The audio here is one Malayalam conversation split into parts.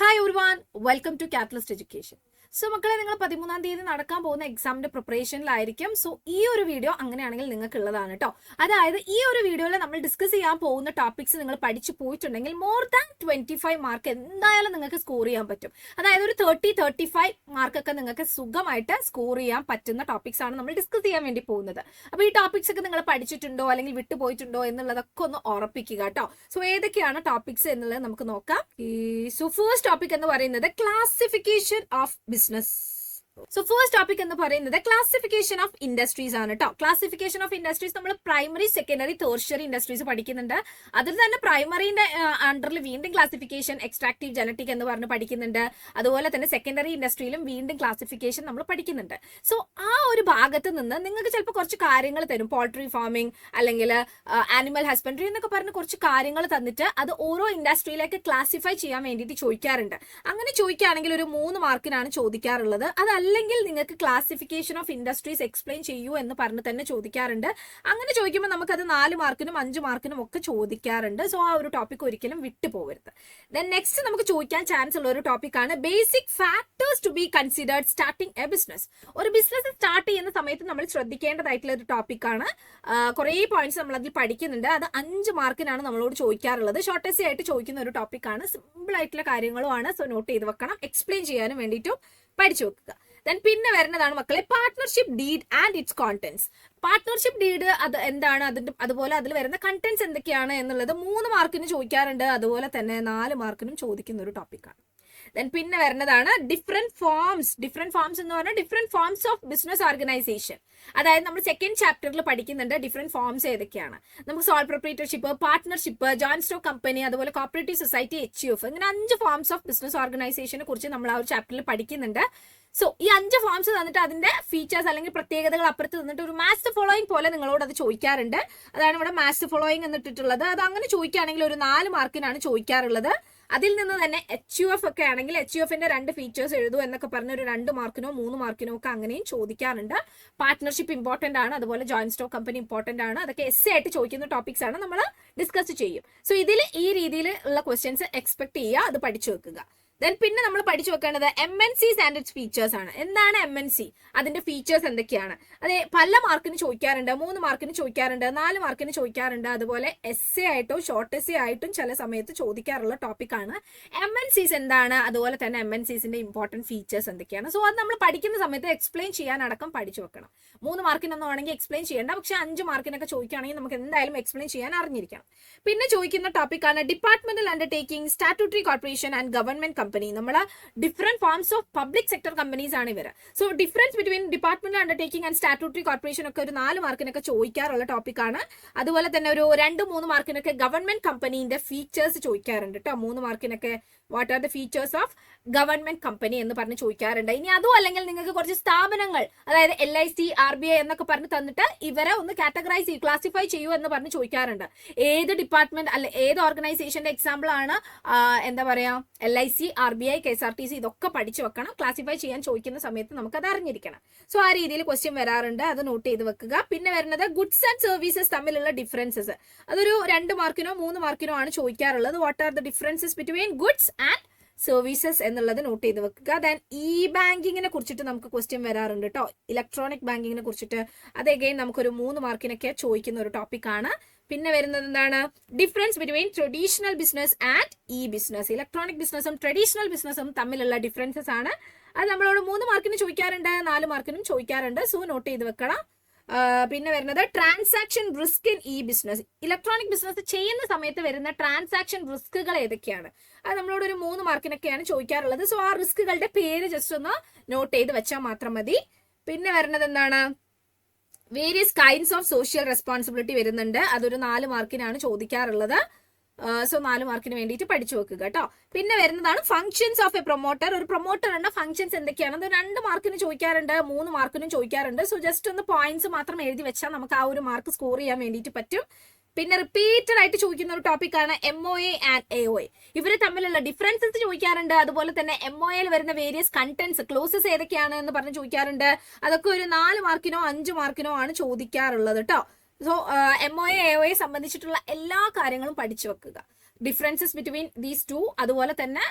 Hi everyone, welcome to Catalyst Education. So മക്കളെ, നിങ്ങൾ 13-ാം തീയതി നടക്കാൻ പോകുന്ന എക്സാമിന്റെ പ്രിപ്പറേഷനിലായിരിക്കും. സോ ഈ ഒരു വീഡിയോ അങ്ങനെയാണെങ്കിൽ നിങ്ങൾക്ക് ഉള്ളതാണ് കേട്ടോ. അതായത് ഈ ഒരു വീഡിയോയിൽ നമ്മൾ ഡിസ്കസ് ചെയ്യാൻ പോകുന്ന ടോപ്പിക്സ് നിങ്ങൾ പഠിച്ചു പോയിട്ടുണ്ടെങ്കിൽ മോർ ദാൻ 25 മാർക്ക് എന്തായാലും നിങ്ങൾക്ക് സ്കോർ ചെയ്യാൻ പറ്റും. അതായത് ഒരു 30-35 മാർക്കൊക്കെ നിങ്ങൾക്ക് സുഖമായിട്ട് സ്കോർ ചെയ്യാൻ പറ്റുന്ന ടോപ്പിക്സ് ആണ് നമ്മൾ ഡിസ്കസ് ചെയ്യാൻ വേണ്ടി പോകുന്നത്. അപ്പോൾ ഈ ടോപ്പിക്സ് ഒക്കെ നിങ്ങൾ പഠിച്ചിട്ടുണ്ടോ അല്ലെങ്കിൽ വിട്ടുപോയിട്ടുണ്ടോ എന്നുള്ളതൊക്കെ ഒന്ന് ഉറപ്പിക്കുക കേട്ടോ. സോ ഏതൊക്കെയാണ് ടോപ്പിക്സ് എന്നുള്ളത് നമുക്ക് നോക്കാം. സോ ഫസ്റ്റ് ടോപ്പിക് എന്ന് പറയുന്നത് classification of business. So first topic എന്ന് പറയുന്നത് ക്ലാസിഫിക്കേഷൻ ഓഫ് ഇൻഡസ്ട്രീസ് ആണ് കേട്ടോ. ക്ലാസിഫിക്കേഷൻ ഓഫ് ഇൻഡസ്ട്രീസ് നമ്മൾ പ്രൈമറി, സെക്കൻഡറി, ടേർഷ്യറി ഇൻഡസ്ട്രീസ് പഠിക്കുന്നുണ്ട്. അതിൽ തന്നെ പ്രൈമറിന്റെ അണ്ടറിൽ വീണ്ടും ക്ലാസിഫിക്കേഷൻ, എക്സ്ട്രാക്റ്റീവ്, ജനറ്റിക് എന്ന് പറഞ്ഞ് പഠിക്കുന്നുണ്ട്. അതുപോലെ തന്നെ സെക്കൻഡറി ഇൻഡസ്ട്രിയിലും വീണ്ടും ക്ലാസിഫിക്കേഷൻ നമ്മൾ പഠിക്കുന്നുണ്ട്. സോ ആ ഒരു ഭാഗത്ത് നിന്ന് നിങ്ങൾക്ക് ചിലപ്പോൾ കുറച്ച് കാര്യങ്ങൾ തരും. പോൾട്രി ഫാമിംഗ് അല്ലെങ്കിൽ ആനിമൽ ഹസ്ബൻഡറി എന്നൊക്കെ പറഞ്ഞ് കുറച്ച് കാര്യങ്ങൾ തന്നിട്ട് അത് ഓരോ ഇൻഡസ്ട്രിയിലേക്ക് ക്ലാസിഫൈ ചെയ്യാൻ വേണ്ടിയിട്ട് ചോദിക്കാറുണ്ട്. അങ്ങനെ ചോദിക്കുകയാണെങ്കിൽ ഒരു 3 മാർക്കിനാണ് ചോദിക്കാറുള്ളത്. അല്ലെങ്കിൽ നിങ്ങൾക്ക് ക്ലാസിഫിക്കേഷൻ ഓഫ് ഇൻഡസ്ട്രീസ് എക്സ്പ്ലെയിൻ ചെയ്യൂ എന്ന് പറഞ്ഞ് തന്നെ ചോദിക്കാറുണ്ട്. അങ്ങനെ ചോദിക്കുമ്പോൾ നമുക്കത് 4 മാർക്കിനും 5 മാർക്കിനും ഒക്കെ ചോദിക്കാറുണ്ട്. സോ ആ ഒരു ടോപ്പിക് ഒരിക്കലും വിട്ടുപോകരുത്. ദെൻ നെക്സ്റ്റ് നമുക്ക് ചോദിക്കാൻ ചാൻസ് ഉള്ള ഒരു ടോപ്പിക്കാണ് basic factors to be considered starting a business. ഒരു ബിസിനസ് സ്റ്റാർട്ട് ചെയ്യുന്ന സമയത്ത് നമ്മൾ ശ്രദ്ധിക്കേണ്ടതായിട്ടുള്ള ഒരു ടോപ്പിക്കാണ്. കുറേ പോയിന്റ്സ് നമ്മൾ അതിൽ പഠിക്കുന്നുണ്ട്. അത് 5 മാർക്കിനാണ് നമ്മളോട് ചോദിക്കാറുള്ളത്. ഷോർട്ടസ്റ്റ് ആയിട്ട് ചോദിക്കുന്ന ഒരു ടോപ്പിക്കാണ്. സിമ്പിൾ ആയിട്ടുള്ള കാര്യങ്ങളുമാണ്. സോ നോട്ട് ചെയ്ത് വെക്കണം. എക്സ്പ്ലെയിൻ ചെയ്യാനും വേണ്ടിയിട്ടും പഠിച്ചു വെക്കുക. പിന്നെ വരുന്നതാണ് മക്കളെ partnership deed and it's contents. Partnership deed അത് എന്താണ്, അതിന്റെ അതുപോലെ അതിൽ വരുന്ന കണ്ടന്റ്സ് എന്തൊക്കെയാണ് എന്നുള്ളത് 3 മാർക്കിന് ചോദിക്കാറുണ്ട്. അതുപോലെ തന്നെ 4 മാർക്കിനും ചോദിക്കുന്ന ഒരു ടോപ്പിക്കാണ്. പിന്നെ വരുന്നതാണ് ഡിഫറെന്റ് ഫോംസ്. ഡിഫറെന്റ് ഫോംസ് എന്ന് പറഞ്ഞാൽ different forms of business organisation. അതായത് നമ്മൾ സെക്കൻഡ് ചാപ്റ്ററിൽ പഠിക്കുന്നുണ്ട് ഡിഫറെന്റ് ഫോംസ് ഏതൊക്കെയാണ്. നമുക്ക് sole proprietorship, partnership, joint stock company, അതുപോലെ കോപ്പറേറ്റീവ് സൊസൈറ്റി, HUF, ഇങ്ങനെ 5 ഫോംസ് ഓഫ് ബിസിനസ് ഓർഗനൈസേഷനെ കുറിച്ച് നമ്മൾ ആ ഒരു ചാപ്റ്ററിൽ പഠിക്കുന്നുണ്ട്. സോ ഈ 5 ഫോംസ് തന്നിട്ട് അതിന്റെ ഫീച്ചേഴ്സ് അല്ലെങ്കിൽ പ്രത്യേകതകൾ അപ്പുറത്ത് തന്നിട്ട് ഒരു മാച്ച് ഫോളോയിങ് പോലെ നിങ്ങളോട് അത് ചോദിക്കാറുണ്ട്. അതാണ് ഇവിടെ മാച്ച് ഫോളോയിങ് എന്നിട്ടുള്ളത്. അത് അങ്ങനെ ചോദിക്കുകയാണെങ്കിൽ ഒരു 4 മാർക്കിനാണ് ചോദിക്കാറുള്ളത്. അതിൽ നിന്ന് തന്നെ HUF ഒക്കെ ആണെങ്കിൽ HUFന്റെ 2 ഫീച്ചേഴ്സ് എഴുതൂ എന്നൊക്കെ പറഞ്ഞ ഒരു 2 മാർക്കിനോ 3 മാർക്കിനോ ഒക്കെ അങ്ങനെയും ചോദിക്കാറുണ്ട്. പാർട്ട്ണർഷിപ്പ് ഇമ്പോർട്ടന്റ് ആണ്, അതുപോലെ ജോയിന്റ് സ്റ്റോക്ക് കമ്പനി ഇമ്പോർട്ടന്റ് ആണ്. അതൊക്കെ എസ് ആയിട്ട് ചോദിക്കുന്ന ടോപ്പിക്സ് ആണ്, നമ്മൾ ഡിസ്കസ് ചെയ്യും. സോ ഇതിൽ ഈ രീതിയിൽ ഉള്ള ക്വസ്റ്റ്യൻസ് എക്സ്പെക്ട് ചെയ്യുക, അത് പഠിച്ചു വെക്കുക. പിന്നെ നമ്മൾ പഠിച്ചു വെക്കേണ്ടത് MNCs ആൻഡ് ഇറ്റ്സ് ഫീച്ചേഴ്സ് ആണ്. എന്താണ് MNC, അതിന്റെ ഫീച്ചേഴ്സ് എന്തൊക്കെയാണ്? അതെ, പല മാർക്കിന് ചോദിക്കാറുണ്ട്. 3 മാർക്കിന് ചോദിക്കാറുണ്ട്, 4 മാർക്കിന് ചോദിക്കാറുണ്ട്. അതുപോലെ essay ആയിട്ടും ഷോർട്ട് essay ആയിട്ടും ചില സമയത്ത് ചോദിക്കാറുള്ള ടോപ്പിക്കാണ്. MNCs എന്താണ്, അതുപോലെ തന്നെ MNCsന്റെ ഇമ്പോർട്ടന്റ് ഫീച്ചേഴ്സ് എന്തൊക്കെയാണ്. സോ അത് നമ്മൾ പഠിക്കുന്ന സമയത്ത് എക്സ്പ്ലെയിൻ ചെയ്യാൻ അടക്കം പഠിച്ചു വെക്കണം. 3 മാർക്കിനൊന്നും ആണെങ്കിൽ എക്സ്പ്ലെയിൻ ചെയ്യേണ്ട, പക്ഷെ 5 മാർക്കിനൊക്കെ ചോദിക്കുകയാണെങ്കിൽ നമുക്ക് എന്തായാലും എക്സ്പ്ലെയിൻ ചെയ്യാൻ അറിഞ്ഞിരിക്കണം. പിന്നെ ചോദിക്കുന്ന ടോപ്പിക്കാണ് departmental undertaking, statutory corporation and government company. നമ്മളെ different forms of public sector companies ആണ് ഇവർ. So difference between departmental undertaking and statutory corporation ഒക്കെ ഒരു 4 മാർക്കിനൊക്കെ ചോദിക്കാറുള്ള ടോപ്പിക്കാണ്. അതുപോലെ തന്നെ ഒരു 2-3 മാർക്കിനൊക്കെ ഗവൺമെന്റ് കമ്പനീന്റെ ഫീച്ചേഴ്സ് ചോദിക്കാറുണ്ട് കേട്ടോ. 3 മാർക്കിനൊക്കെ what are the features of government company എന്ന് പറഞ്ഞ് ചോദിക്കാറുണ്ട്. ഇനി അതും അല്ലെങ്കിൽ നിങ്ങൾക്ക് കുറച്ച് സ്ഥാപനങ്ങൾ, അതായത് LIC, RBI എന്നൊക്കെ പറഞ്ഞ് തന്നിട്ട് ഇവരെ ഒന്ന് കാറ്റഗറൈസ് ക്ലാസിഫൈ ചെയ്യൂ എന്ന് പറഞ്ഞ് ചോദിക്കാറുണ്ട്. ഏത് ഡിപ്പാർട്ട്മെന്റ് അല്ലെ ഏത് ഓർഗനൈസേഷന്റെ എക്സാമ്പിൾ ആണ് എന്താ പറയാ LIC, RBI, KSRTC, ഇതൊക്കെ പഠിച്ചു വെക്കണം. ക്ലാസിഫൈ ചെയ്യാൻ ചോദിക്കുന്ന സമയത്ത് നമുക്ക് അത് അറിഞ്ഞിരിക്കണം. സോ ആ രീതിയിൽ ക്വസ്റ്റ്യൻ വരാറുണ്ട്, അത് നോട്ട് ചെയ്ത് വെക്കുക. പിന്നെ വരുന്നത് ഗുഡ്സ് ആൻഡ് സർവീസസ് തമ്മിലുള്ള ഡിഫറൻസസ്. അതൊരു 2 മാർക്കിനോ 3 മാർക്കിനോ ആണ് ചോദിക്കാറുള്ളത്. What are the differences between goods and services എന്നുള്ളത് നോട്ട് ചെയ്ത് വെക്കുക. ദെൻ ബാങ്കിങ്ങിനെ കുറിച്ചിട്ട് നമുക്ക് ക്വസ്റ്റ്യൻ വരാറുണ്ട് കേട്ടോ. ഇലക്ട്രോണിക് ബാങ്കിങ്ങിനെ കുറിച്ചിട്ട് അത് അഗൈൻ നമുക്കൊരു 3 മാർക്കിനൊക്കെ ചോദിക്കുന്ന ഒരു ടോപ്പിക്കാണ്. പിന്നെ വരുന്നത് എന്താണ്, difference between traditional business and business. Electronic ബിസിനസ്സും ട്രഡീഷണൽ ബിസിനസ്സും തമ്മിലുള്ള ഡിഫറൻസസ് ആണ്. അത് നമ്മളോട് 3 മാർക്കിന് ചോദിക്കാറുണ്ട്, 4 മാർക്കിനും ചോദിക്കാറുണ്ട്. സോ നോട്ട് ചെയ്ത് വെക്കണം. പിന്നെ വരുന്നത് transaction risk in business. Electronic business ചെയ്യുന്ന സമയത്ത് വരുന്ന ട്രാൻസാക്ഷൻ റിസ്കുകൾ ഏതൊക്കെയാണ്? അത് നമ്മളോട് ഒരു 3 മാർക്കിനൊക്കെയാണ് ചോദിക്കാറുള്ളത്. സോ ആ റിസ്കുകളുടെ പേര് ജസ്റ്റ് ഒന്ന് നോട്ട് ചെയ്ത് വെച്ചാൽ മാത്രം മതി. പിന്നെ വരുന്നത് എന്താണ്, various kinds of social responsibility വരുന്നുണ്ട്. അതൊരു 4 മാർക്കിനാണ് ചോദിക്കാറുള്ളത്. സോ 4 മാർക്കിന് വേണ്ടിയിട്ട് പഠിച്ചു വെക്കുക കേട്ടോ. പിന്നെ വരുന്നതാണ് ഫംഗ്ഷൻസ് ഓഫ് എ പ്രൊമോട്ടർ. ഒരു പ്രൊമോട്ടറിന്റെ ഫംഗ്ഷൻസ് എന്തൊക്കെയാണ്? അത് 2 മാർക്കിന് ചോദിക്കാറുണ്ട്, 3 മാർക്കിനും ചോദിക്കാറുണ്ട്. സോ ജസ്റ്റ് ഒന്ന് പോയിന്റ്സ് മാത്രം എഴുതി വെച്ചാൽ നമുക്ക് ആ ഒരു മാർക്ക് സ്കോർ ചെയ്യാൻ വേണ്ടിയിട്ട് പറ്റും. പിന്നെ റിപ്പീറ്റഡ് ആയിട്ട് ചോദിക്കുന്ന ഒരു ടോപ്പിക്കാണ് MOA ആൻഡ് AOA. ഇവർ തമ്മിലുള്ള ഡിഫറൻസസ് ചോദിക്കാറുണ്ട്. അതുപോലെ തന്നെ MOAയിൽ വരുന്ന വേരിയസ് കണ്ടന്റ്സ്, ക്ലോസസ് ഏതൊക്കെയാണ് എന്ന് പറഞ്ഞ് ചോദിക്കാറുണ്ട്. അതൊക്കെ ഒരു 4 മാർക്കിനോ 5 മാർക്കിനോ ആണ് ചോദിക്കാറുള്ളത് കേട്ടോ. സോ MOA AOA സംബന്ധിച്ചിട്ടുള്ള എല്ലാ കാര്യങ്ങളും പഠിച്ചു വെക്കുക. ഡിഫറൻസസ് ബിറ്റ്വീൻ ദീസ് ടു, അതുപോലെ തന്നെ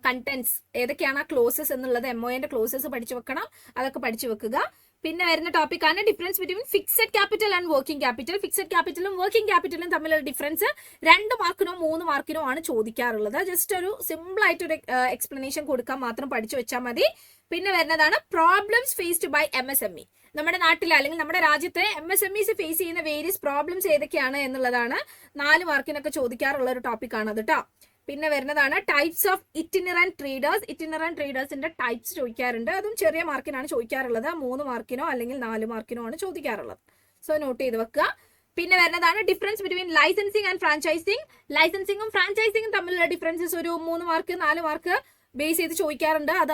കണ്ടന്റ്സ് ഏതൊക്കെയാണ് ആ ക്ലോസസ് എന്നുള്ളത്, MOAന്റെ ക്ലോസസ് പഠിച്ചു വെക്കണം, അതൊക്കെ പഠിച്ചു വെക്കുക. പിന്നെ വരുന്ന ടോപ്പിക്കാണ് difference between fixed capital and working capital. Fixed ക്യാപിറ്റലും വർക്കിംഗ് ക്യാപിറ്റലും തമ്മിലുള്ള ഡിഫറൻസ് 2 മാർക്കിനോ 3 മാർക്കിനോ ആണ് ചോദിക്കാറുള്ളത്. ജസ്റ്റ് ഒരു സിമ്പിൾ ആയിട്ടൊരു എക്സ്പ്ലനേഷൻ കൊടുക്കാൻ മാത്രം പഠിച്ചു വെച്ചാൽ മതി. പിന്നെ വരുന്നതാണ് പ്രോബ്ലംസ് ഫേസ്ഡ് ബൈ MSME. നമ്മുടെ നാട്ടിൽ അല്ലെങ്കിൽ നമ്മുടെ രാജ്യത്തെ MSMEs ഫേസ് ചെയ്യുന്ന വേരിയസ് പ്രോബ്ലംസ് ഏതൊക്കെയാണ് എന്നുള്ളതാണ് 4 മാർക്കിനൊക്കെ ചോദിക്കാറുള്ള ഒരു ടോപ്പിക്കാണ് അത് കേട്ടോ. പിന്നെ വരുന്നതാണ് ടൈപ്സ് ഓഫ് ഇറ്റിനറന്റ് ട്രേഡേഴ്സ്. ഇറ്റിനറന്റ് ട്രേഡേഴ്സിന്റെ ടൈപ്സ് ചോദിക്കാറുണ്ട്, അതും ചെറിയ മാർക്കിനാണ് ചോദിക്കാറുള്ളത്. 3 മാർക്കിനോ അല്ലെങ്കിൽ 4 മാർക്കിനോ ആണ് ചോദിക്കാറുള്ളത്. സോ നോട്ട് ചെയ്ത് വെക്കുക. പിന്നെ വരുന്നതാണ് difference between licensing and franchising. ലൈസൻസിങ്ങും ഫ്രാഞ്ചൈസിങ്ങും തമ്മിലുള്ള ഡിഫറൻസസ് ഒരു 3 മാർക്ക് 4 മാർക്ക് ബേസ് ചെയ്ത് ചോദിക്കാറുണ്ട്, അത്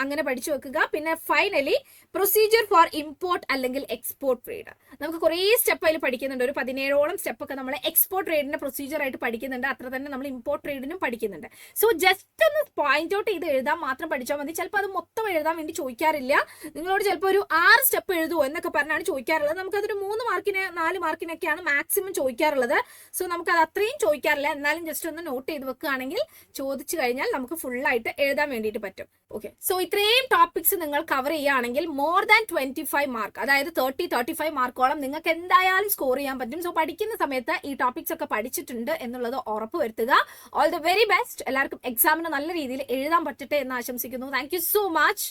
അങ്ങനെ പഠിച്ചു വെക്കുക. പിന്നെ ഫൈനലി പ്രൊസീജിയർ ഫോർ ഇമ്പോർട്ട് അല്ലെങ്കിൽ എക്സ്പോർട്ട് ട്രേഡ്. നമുക്ക് കുറേ സ്റ്റെപ്പ് അതിൽ പഠിക്കുന്നുണ്ട്, ഒരു 17ഓളം സ്റ്റെപ്പ് ഒക്കെ നമ്മൾ എക്സ്പോർട്ട് ട്രേഡിന്റെ പ്രൊസീജിയർ ആയിട്ട് പഠിക്കുന്നുണ്ട്, അത്ര തന്നെ നമ്മൾ ഇമ്പോർട്ട് ട്രേഡിനും പഠിക്കുന്നുണ്ട്. സോ ജസ്റ്റ് ഒന്ന് പോയിന്റ് ഔട്ട് ചെയ്ത് എഴുതാൻ മാത്രം പഠിച്ചാൽ മതി. ചിലപ്പോൾ അത് മൊത്തം എഴുതാൻ വേണ്ടി ചോദിക്കാറില്ല, നിങ്ങളോട് ചിലപ്പോൾ ഒരു 6 സ്റ്റെപ്പ് എഴുതുമോ എന്നൊക്കെ പറഞ്ഞാണ് ചോദിക്കാറുള്ളത്. നമുക്കതൊരു 3 മാർക്കിന് 4 മാർക്കിനൊക്കെയാണ് മാക്സിമം ചോദിക്കാറുള്ളത്. സോ നമുക്കത് അത്രയും ചോദിക്കാറില്ല, എന്നാലും ജസ്റ്റ് ഒന്ന് നോട്ട് ചെയ്ത് വെക്കുകയാണെങ്കിൽ ചോദിച്ചു കഴിഞ്ഞാൽ നമുക്ക് ഫുള്ളായിട്ട് എഴുതാൻ വേണ്ടിയിട്ട് പറ്റും. ഓക്കെ, സോ ഇത്രയും ടോപ്പിക്സ് നിങ്ങൾ കവർ ചെയ്യുകയാണെങ്കിൽ മോർ ദാൻ 25 മാർക്ക്, അതായത് 35 മാർക്കോളം നിങ്ങൾക്ക് എന്തായാലും സ്കോർ ചെയ്യാൻ പറ്റും. സോ പഠിക്കുന്ന സമയത്ത് ഈ ടോപ്പിക്സ് ഒക്കെ പഠിച്ചിട്ടുണ്ട് എന്നുള്ളത് ഉറപ്പ് വരുത്തുക. All the very best. എല്ലാവർക്കും എക്സാമിന് നല്ല രീതിയിൽ എഴുതാൻ പറ്റട്ടെ എന്ന് ആശംസിക്കുന്നു. Thank you so much.